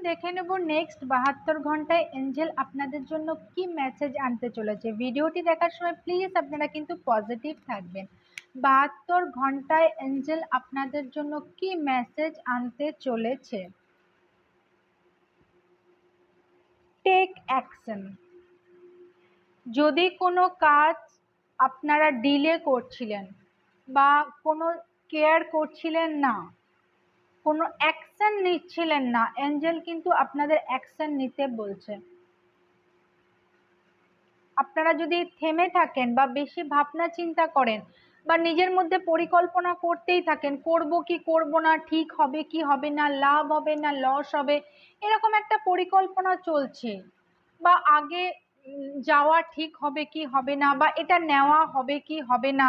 দেখে নেব নেক্সট 72 ঘন্টায় এঞ্জেল আপনাদের জন্য কি মেসেজ আনতে চলেছে। ভিডিওটি দেখার সময় প্লিজ আপনারা কিন্তু পজিটিভ থাকবেন। 72 ঘন্টায় এঞ্জেল আপনাদের জন্য কি মেসেজ আনতে চলেছে। Take action. যদি কোনো কাজ আপনারা ডিলে করছিলেন বা কোনো কেয়ার করছিলেন না, কোনো অ্যাকশন নিচ্ছিলেন না, এঞ্জেল কিন্তু আপনাদের অ্যাকশন নিতে বলছে। আপনারা যদি থেমে থাকেন বা বেশি ভাবনা চিন্তা করেন বা নিজের মধ্যে পরিকল্পনা করতেই থাকেন, করব কি করব না, ঠিক হবে কি হবে না, লাভ হবে না লস হবে, এরকম একটা পরিকল্পনা চলছে, বা আগে যাওয়া ঠিক হবে কি হবে না, বা এটা নেওয়া হবে কি হবে না,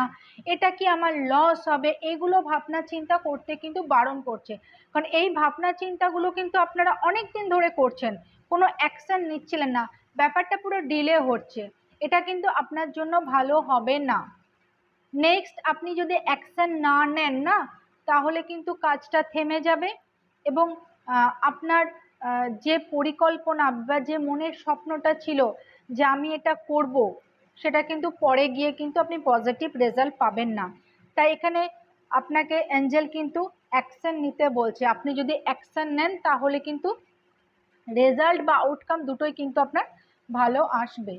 এটা কি আমার লস হবে, এগুলো ভাবনা চিন্তা করতে কিন্তু বারণ করছে। কারণ এই ভাবনা চিন্তাগুলো কিন্তু আপনারা অনেক দিন ধরে করছেন, কোনো অ্যাকশন নিচ্ছিলেন না, ব্যাপারটা পুরো ডিলে হচ্ছে। এটা কিন্তু আপনার জন্য ভালো হবে না। নেক্সট আপনি যদি অ্যাকশন না নেন না, তাহলে কিন্তু কাজটা থেমে যাবে এবং আপনার যে পরিকল্পনা বা যে মনের স্বপ্নটা ছিল যে আমি এটা করব, সেটা কিন্তু পরে গিয়ে কিন্তু আপনি পজিটিভ রেজাল্ট পাবেন না। তাই এখানে আপনাকে এঞ্জেল কিন্তু অ্যাকশন নিতে বলছে। আপনি যদি অ্যাকশন নেন তাহলে কিন্তু রেজাল্ট বা আউটকাম দুটোই কিন্তু আপনার ভালো আসবে।